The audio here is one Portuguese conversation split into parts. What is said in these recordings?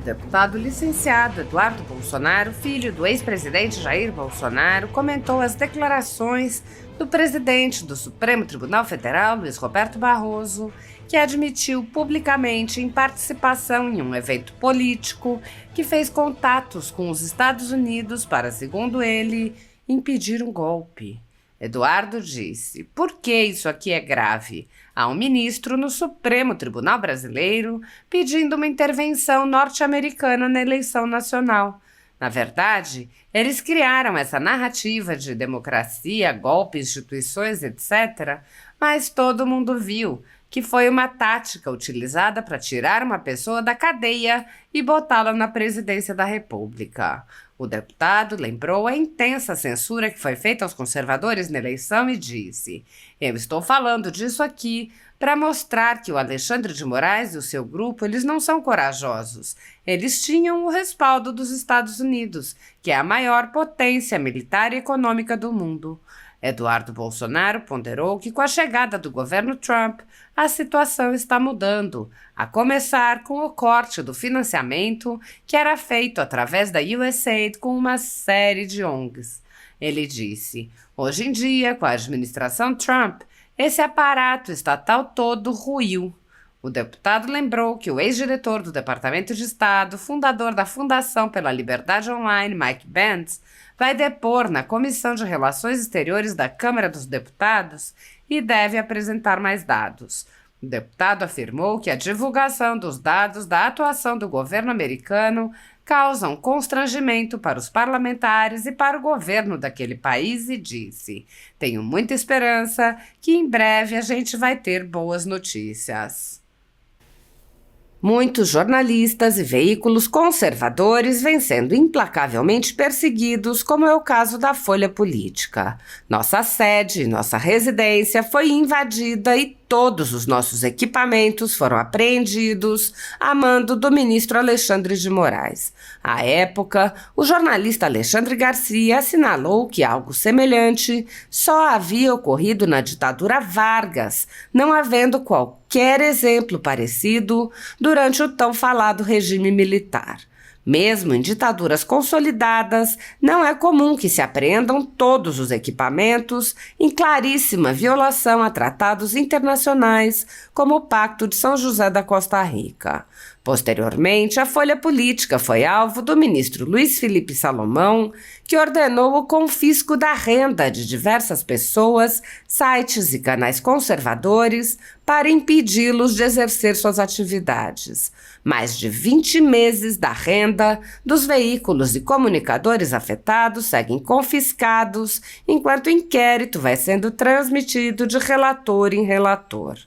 deputado licenciado Eduardo Bolsonaro, filho do ex-presidente Jair Bolsonaro, comentou as declarações do presidente do Supremo Tribunal Federal, Luiz Roberto Barroso, que admitiu publicamente em participação em um evento político que fez contatos com os Estados Unidos para, segundo ele, impedir um golpe. Eduardo disse: "Por que isso aqui é grave? Há um ministro no Supremo Tribunal Brasileiro pedindo uma intervenção norte-americana na eleição nacional. Na verdade, eles criaram essa narrativa de democracia, golpe, instituições, etc., mas todo mundo viu que foi uma tática utilizada para tirar uma pessoa da cadeia e botá-la na presidência da República." O deputado lembrou a intensa censura que foi feita aos conservadores na eleição e disse: "Eu estou falando disso aqui para mostrar que o Alexandre de Moraes e o seu grupo, eles não são corajosos. Eles tinham o respaldo dos Estados Unidos, que é a maior potência militar e econômica do mundo." Eduardo Bolsonaro ponderou que com a chegada do governo Trump, a situação está mudando, a começar com o corte do financiamento que era feito através da USAID com uma série de ONGs. Ele disse: "Hoje em dia, com a administração Trump, esse aparato estatal todo ruiu." O deputado lembrou que o ex-diretor do Departamento de Estado, fundador da Fundação pela Liberdade Online, Mike Pence, vai depor na Comissão de Relações Exteriores da Câmara dos Deputados e deve apresentar mais dados. O deputado afirmou que a divulgação dos dados da atuação do governo americano causa um constrangimento para os parlamentares e para o governo daquele país e disse: "Tenho muita esperança que em breve a gente vai ter boas notícias." Muitos jornalistas e veículos conservadores vêm sendo implacavelmente perseguidos, como é o caso da Folha Política. Nossa sede, nossa residência foi invadida e todos os nossos equipamentos foram apreendidos a mando do ministro Alexandre de Moraes. À época, o jornalista Alexandre Garcia assinalou que algo semelhante só havia ocorrido na ditadura Vargas, não havendo qualquer exemplo parecido durante o tão falado regime militar. Mesmo em ditaduras consolidadas, não é comum que se apreendam todos os equipamentos, em claríssima violação a tratados internacionais, como o Pacto de São José da Costa Rica. Posteriormente, a Folha Política foi alvo do ministro Luiz Felipe Salomão, que ordenou o confisco da renda de diversas pessoas, sites e canais conservadores para impedi-los de exercer suas atividades. Mais de 20 meses da renda dos veículos e comunicadores afetados seguem confiscados, enquanto o inquérito vai sendo transmitido de relator em relator.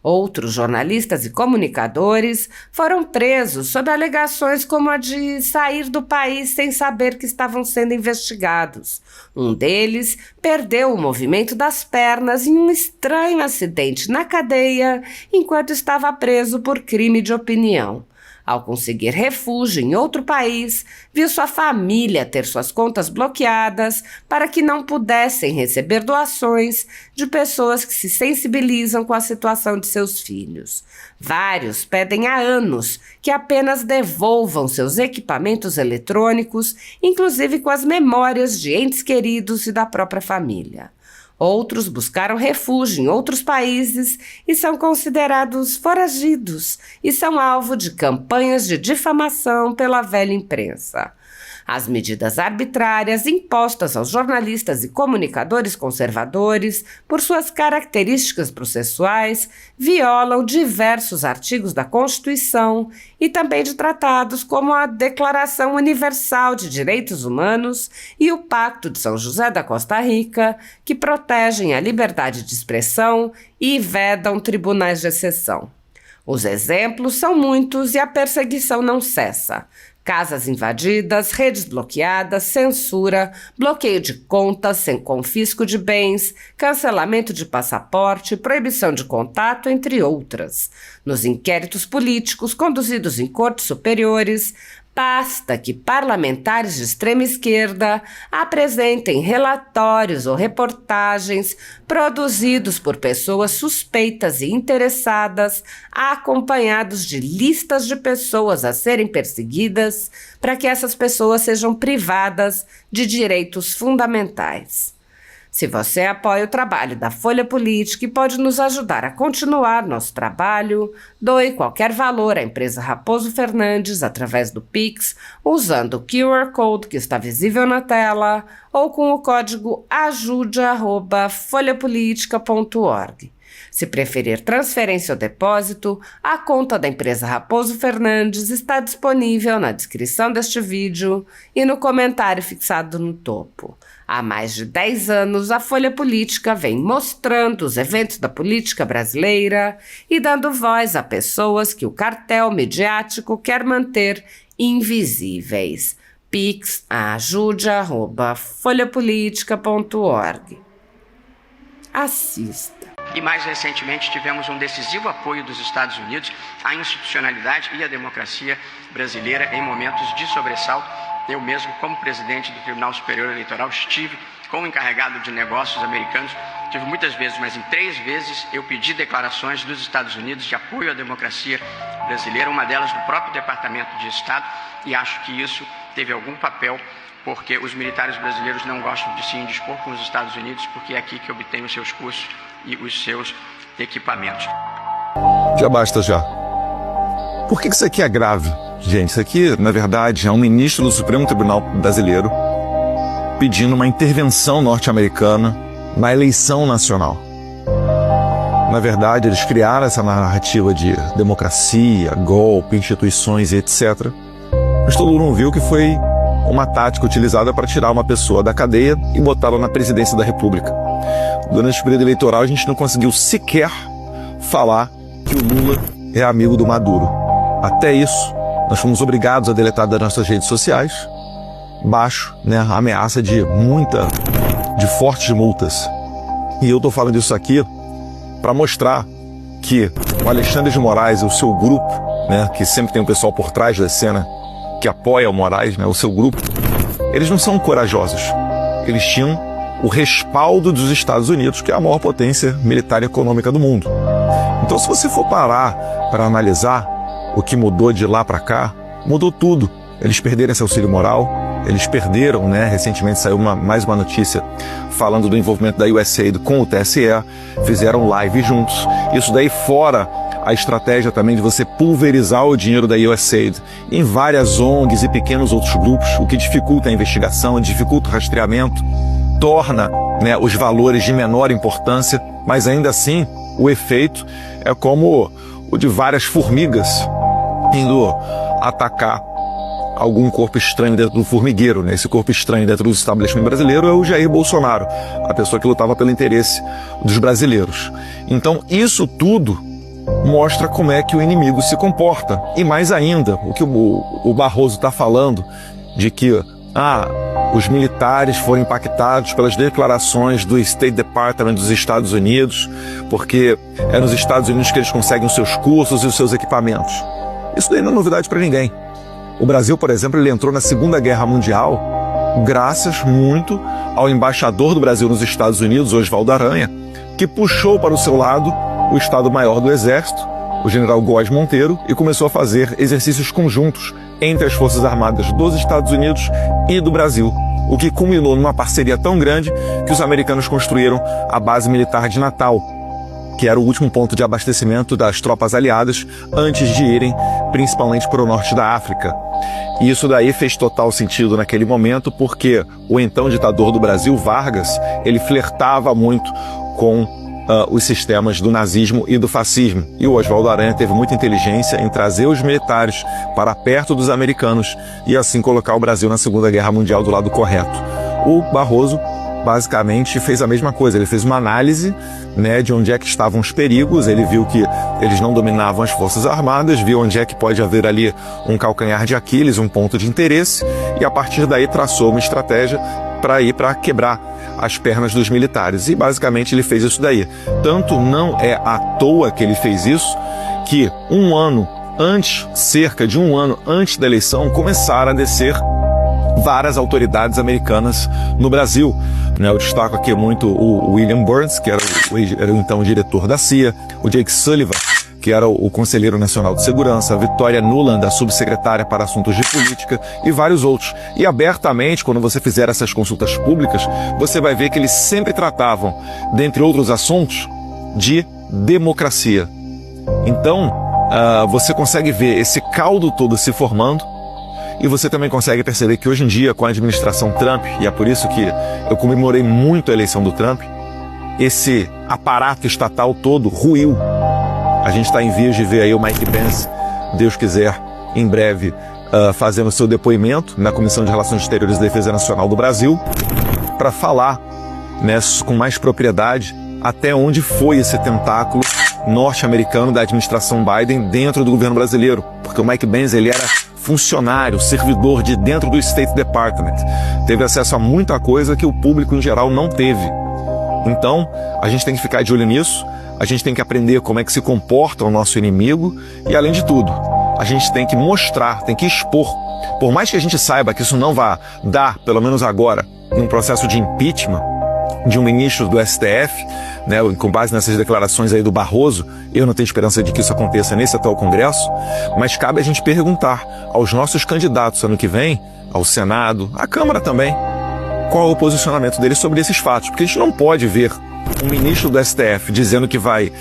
Outros jornalistas e comunicadores foram presos sob alegações como a de sair do país sem saber que estavam sendo investigados. Um deles perdeu o movimento das pernas em um estranho acidente na cadeia enquanto estava preso por crime de opinião. Ao conseguir refúgio em outro país, viu sua família ter suas contas bloqueadas para que não pudessem receber doações de pessoas que se sensibilizam com a situação de seus filhos. Vários pedem há anos que apenas devolvam seus equipamentos eletrônicos, inclusive com as memórias de entes queridos e da própria família. Outros buscaram refúgio em outros países e são considerados foragidos e são alvo de campanhas de difamação pela velha imprensa. As medidas arbitrárias impostas aos jornalistas e comunicadores conservadores, por suas características processuais, violam diversos artigos da Constituição e também de tratados como a Declaração Universal de Direitos Humanos e o Pacto de São José da Costa Rica, que protegem a liberdade de expressão e vedam tribunais de exceção. Os exemplos são muitos e a perseguição não cessa. Casas invadidas, redes bloqueadas, censura, bloqueio de contas sem confisco de bens, cancelamento de passaporte, proibição de contato, entre outras. Nos inquéritos políticos conduzidos em cortes superiores, Basta que parlamentares de extrema esquerda apresentem relatórios ou reportagens produzidos por pessoas suspeitas e interessadas, acompanhados de listas de pessoas a serem perseguidas, para que essas pessoas sejam privadas de direitos fundamentais. Se você apoia o trabalho da Folha Política e pode nos ajudar a continuar nosso trabalho, doe qualquer valor à empresa Raposo Fernandes através do Pix, usando o QR Code que está visível na tela ou com o código ajude@folhapolitica.org. Se preferir transferência ou depósito, a conta da empresa Raposo Fernandes está disponível na descrição deste vídeo e no comentário fixado no topo. Há mais de 10 anos, a Folha Política vem mostrando os eventos da política brasileira e dando voz a pessoas que o cartel midiático quer manter invisíveis. Pix ajude@folhapolitica.org. Assista. E mais recentemente tivemos um decisivo apoio dos Estados Unidos à institucionalidade e à democracia brasileira em momentos de sobressalto. Eu mesmo, como presidente do Tribunal Superior Eleitoral, estive como encarregado de negócios americanos. Tive muitas vezes, mas em 3 vezes eu pedi declarações dos Estados Unidos de apoio à democracia brasileira, uma delas do próprio Departamento de Estado, e acho que isso teve algum papel, porque os militares brasileiros não gostam de se indispor com os Estados Unidos, porque é aqui que obtêm os seus cursos e os seus equipamentos. Já basta já. Por que isso aqui é grave? Gente, isso aqui, na verdade, é um ministro do Supremo Tribunal Brasileiro pedindo uma intervenção norte-americana na eleição nacional. Na verdade, eles criaram essa narrativa de democracia, golpe, instituições e etc. Mas todo mundo viu que foi uma tática utilizada para tirar uma pessoa da cadeia e botá-la na presidência da República. Durante o período eleitoral, a gente não conseguiu sequer falar que o Lula é amigo do Maduro. Até isso, nós fomos obrigados a deletar das nossas redes sociais, baixo, a ameaça de fortes multas. E eu estou falando isso aqui para mostrar que o Alexandre de Moraes e o seu grupo, que sempre tem um pessoal por trás da cena que apoia o Moraes, o seu grupo, eles não são corajosos. Eles tinham o respaldo dos Estados Unidos, que é a maior potência militar e econômica do mundo. Então, se você for parar para analisar o que mudou de lá para cá, mudou tudo. Eles perderam esse auxílio moral, eles perderam, recentemente saiu mais uma notícia falando do envolvimento da USAID com o TSE, fizeram live juntos. Isso daí fora a estratégia também de você pulverizar o dinheiro da USAID em várias ONGs e pequenos outros grupos, o que dificulta a investigação, dificulta o rastreamento, torna os valores de menor importância, mas ainda assim o efeito é como o de várias formigas indo atacar algum corpo estranho dentro do formigueiro. Esse corpo estranho dentro do estabelecimento brasileiro é o Jair Bolsonaro, a pessoa que lutava pelo interesse dos brasileiros. Então isso tudo mostra como é que o inimigo se comporta. E mais ainda, o que o Barroso está falando, de que os militares foram impactados pelas declarações do State Department dos Estados Unidos, porque é nos Estados Unidos que eles conseguem os seus cursos e os seus equipamentos. Isso daí não é novidade para ninguém. O Brasil, por exemplo, ele entrou na Segunda Guerra Mundial graças muito ao embaixador do Brasil nos Estados Unidos, Oswaldo Aranha, que puxou para o seu lado o Estado-Maior do Exército, o general Góes Monteiro, e começou a fazer exercícios conjuntos entre as Forças Armadas dos Estados Unidos e do Brasil, o que culminou numa parceria tão grande que os americanos construíram a base militar de Natal, que era o último ponto de abastecimento das tropas aliadas antes de irem principalmente para o norte da África. E isso daí fez total sentido naquele momento, porque o então ditador do Brasil, Vargas, ele flertava muito com os sistemas do nazismo e do fascismo. E o Oswaldo Aranha teve muita inteligência em trazer os militares para perto dos americanos e assim colocar o Brasil na Segunda Guerra Mundial do lado correto. O Barroso basicamente fez a mesma coisa. Ele fez uma análise de onde é que estavam os perigos, ele viu que eles não dominavam as Forças Armadas, viu onde é que pode haver ali um calcanhar de Aquiles, um ponto de interesse, e a partir daí traçou uma estratégia para quebrar as pernas dos militares. E basicamente ele fez isso daí. Tanto não é à toa que ele fez isso, que um ano cerca de um ano antes da eleição, começaram a descer várias autoridades americanas no Brasil. Eu destaco aqui muito o William Burns, que era o então diretor da CIA, o Jake Sullivan, que era o Conselheiro Nacional de Segurança, a Victoria Nuland, a subsecretária para assuntos de política, e vários outros. E abertamente, quando você fizer essas consultas públicas, você vai ver que eles sempre tratavam, dentre outros assuntos, de democracia. Então, você consegue ver esse caldo todo se formando, e você também consegue perceber que hoje em dia, com a administração Trump, e é por isso que eu comemorei muito a eleição do Trump, esse aparato estatal todo ruiu. A gente está em vias de ver aí o Mike Pence, Deus quiser, em breve, fazendo seu depoimento na Comissão de Relações Exteriores e Defesa Nacional do Brasil, para falar, né, com mais propriedade até onde foi esse tentáculo norte-americano da administração Biden dentro do governo brasileiro. Porque o Mike Pence, ele era funcionário, servidor de dentro do State Department. Teve acesso a muita coisa que o público em geral não teve. Então, a gente tem que ficar de olho nisso, a gente tem que aprender como é que se comporta o nosso inimigo e, além de tudo, a gente tem que mostrar, tem que expor. Por mais que a gente saiba que isso não vai dar, pelo menos agora, num processo de impeachment de um ministro do STF, né, com base nessas declarações aí do Barroso, eu não tenho esperança de que isso aconteça nesse atual Congresso, mas cabe a gente perguntar aos nossos candidatos ano que vem, ao Senado, à Câmara também, qual é o posicionamento deles sobre esses fatos, porque a gente não pode ver um ministro do STF dizendo que vai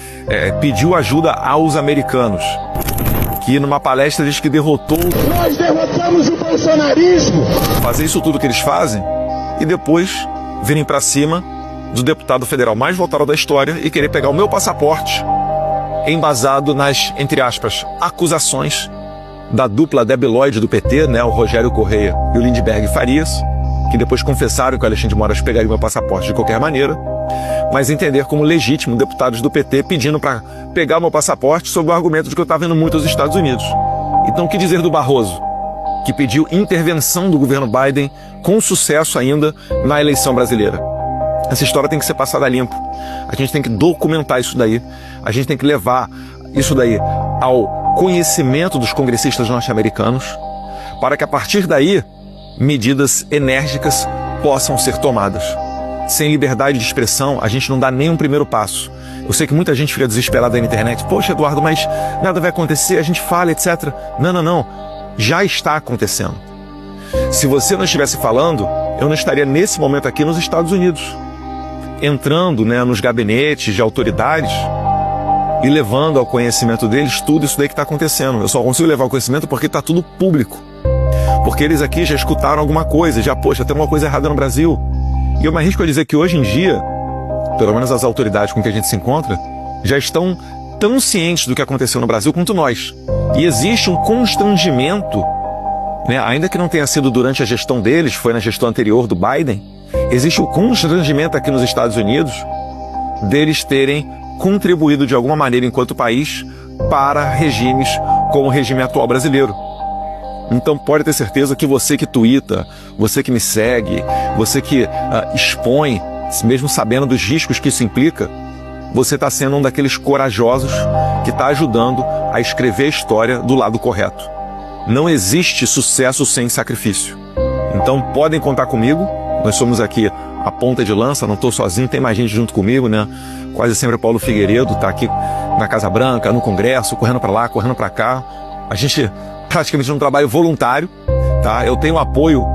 pedir ajuda aos americanos, que numa palestra diz que derrotou... Nós derrotamos o bolsonarismo! Fazer isso tudo que eles fazem e depois virem para cima do deputado federal mais votado da história e querer pegar o meu passaporte embasado nas, entre aspas, acusações da dupla debilóide do PT, né, o Rogério Correia e o Lindbergh Farias, que depois confessaram que o Alexandre de Moraes pegaria o meu passaporte de qualquer maneira, mas entender como legítimo deputados do PT pedindo para pegar o meu passaporte sob o argumento de que eu estava indo muito aos Estados Unidos. Então, o que dizer do Barroso, que pediu intervenção do governo Biden com sucesso ainda na eleição brasileira? Essa história tem que ser passada a limpo. A gente tem que documentar isso daí. A gente tem que levar isso daí ao conhecimento dos congressistas norte-americanos, para que a partir daí medidas enérgicas possam ser tomadas. Sem liberdade de expressão, a gente não dá nem um primeiro passo. Eu sei que muita gente fica desesperada aí na internet. Poxa, Eduardo, mas nada vai acontecer, a gente fala, etc. Não. Já está acontecendo. Se você não estivesse falando, eu não estaria nesse momento aqui nos Estados Unidos, entrando, né, nos gabinetes de autoridades e levando ao conhecimento deles tudo isso daí que está acontecendo. Eu só consigo levar ao conhecimento porque está tudo público. Porque eles aqui já escutaram alguma coisa, poxa, tem uma coisa errada no Brasil. E eu me arrisco a dizer que hoje em dia, pelo menos as autoridades com que a gente se encontra, já estão tão cientes do que aconteceu no Brasil quanto nós. E existe um constrangimento, né, ainda que não tenha sido durante a gestão deles, foi na gestão anterior do Biden, existe o constrangimento aqui nos Estados Unidos deles terem contribuído de alguma maneira enquanto país para regimes como o regime atual brasileiro. Então pode ter certeza que você que tuita, você que me segue, você que expõe, mesmo sabendo dos riscos que isso implica, você está sendo um daqueles corajosos que está ajudando a escrever a história do lado correto. Não existe sucesso sem sacrifício. Então podem contar comigo, nós somos aqui a ponta de lança, não estou sozinho, tem mais gente junto comigo, né? Quase sempre o Paulo Figueiredo está aqui na Casa Branca, no Congresso, correndo para lá, correndo para cá. A gente praticamente num trabalho voluntário, tá? Eu tenho apoio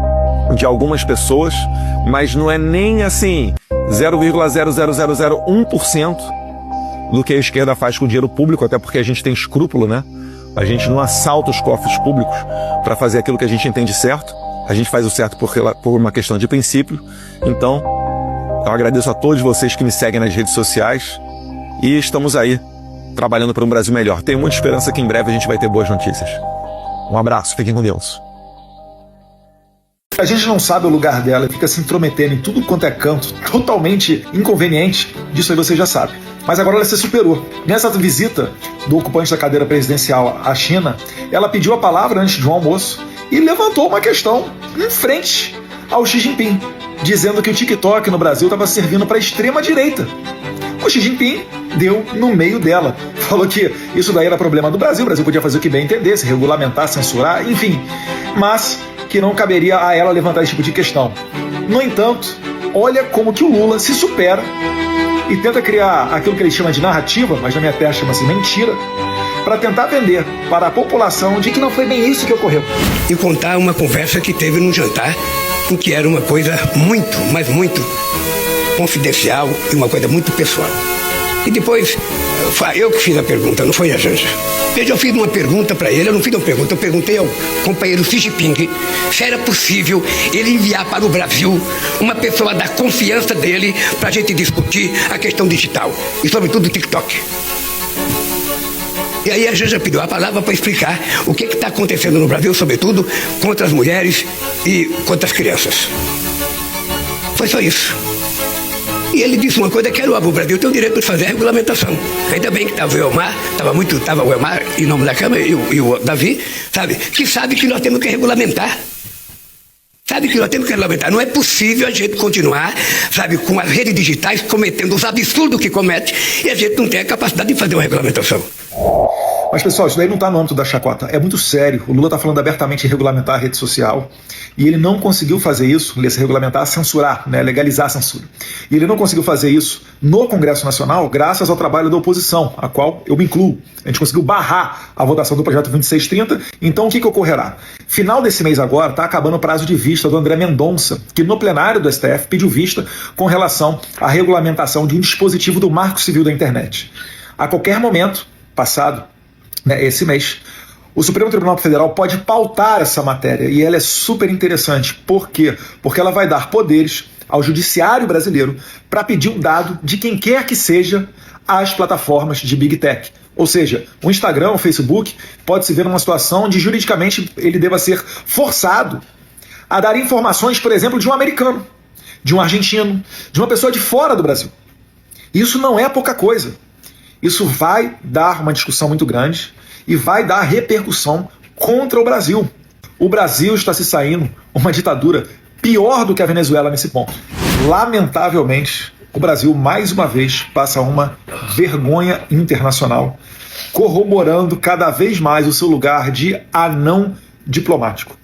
de algumas pessoas, mas não é nem assim 0,00001% do que a esquerda faz com o dinheiro público, até porque a gente tem escrúpulo, né? A gente não assalta os cofres públicos para fazer aquilo que a gente entende certo. A gente faz o certo por uma questão de princípio. Então, eu agradeço a todos vocês que me seguem nas redes sociais e estamos aí trabalhando para um Brasil melhor. Tenho muita esperança que em breve a gente vai ter boas notícias. Um abraço, fiquem com Deus. A gente não sabe o lugar dela e fica se intrometendo em tudo quanto é canto, totalmente inconveniente, disso aí você já sabe. Mas agora ela se superou. Nessa visita do ocupante da cadeira presidencial à China, ela pediu a palavra antes de um almoço e levantou uma questão em frente ao Xi Jinping, dizendo que o TikTok no Brasil estava servindo para a extrema-direita. O Xi Jinping deu no meio dela. Falou que isso daí era problema do Brasil, o Brasil podia fazer o que bem entendesse, regulamentar, censurar, enfim, mas que não caberia a ela levantar esse tipo de questão. No entanto, olha como que o Lula se supera e tenta criar aquilo que ele chama de narrativa, mas na minha terra chama-se mentira, para tentar vender para a população de que não foi bem isso que ocorreu. E contar uma conversa que teve num jantar, em que era uma coisa muito, mas muito confidencial e uma coisa muito pessoal. E depois, eu que fiz a pergunta, não foi a Janja. Veja, eu fiz uma pergunta para ele, eu não fiz uma pergunta, eu perguntei ao companheiro Xi Jinping se era possível ele enviar para o Brasil uma pessoa da confiança dele para a gente discutir a questão digital e sobretudo o TikTok. E aí a Janja pediu a palavra para explicar o que está acontecendo no Brasil, sobretudo contra as mulheres e contra as crianças. Foi só isso. E ele disse uma coisa que era o Brasil tem o direito de fazer a regulamentação. Ainda bem que estava o Elmar, estava o Elmar em nome da Câmara e o Davi, sabe que nós temos que regulamentar. Sabe que nós temos que regulamentar. Não é possível a gente continuar, sabe, com as redes digitais cometendo os absurdos que comete e a gente não tem a capacidade de fazer uma regulamentação. Mas, pessoal, isso daí não está no âmbito da chacota. É muito sério. O Lula está falando abertamente em regulamentar a rede social e ele não conseguiu fazer isso, regulamentar, censurar, né, legalizar a censura. E ele não conseguiu fazer isso no Congresso Nacional graças ao trabalho da oposição, a qual eu me incluo. A gente conseguiu barrar a votação do projeto 2630. Então, o que ocorrerá? Final desse mês agora está acabando o prazo de vista do André Mendonça, que no plenário do STF pediu vista com relação à regulamentação de um dispositivo do Marco Civil da Internet. A qualquer momento, passado esse mês, o Supremo Tribunal Federal pode pautar essa matéria e ela é super interessante. Por quê? Porque ela vai dar poderes ao judiciário brasileiro para pedir um dado de quem quer que seja às plataformas de Big Tech. Ou seja, o Instagram, o Facebook pode se ver numa situação onde juridicamente ele deva ser forçado a dar informações, por exemplo, de um americano, de um argentino, de uma pessoa de fora do Brasil. Isso não é pouca coisa. Isso vai dar uma discussão muito grande e vai dar repercussão contra o Brasil. O Brasil está se saindo uma ditadura pior do que a Venezuela nesse ponto. Lamentavelmente, o Brasil mais uma vez passa uma vergonha internacional, corroborando cada vez mais o seu lugar de anão diplomático.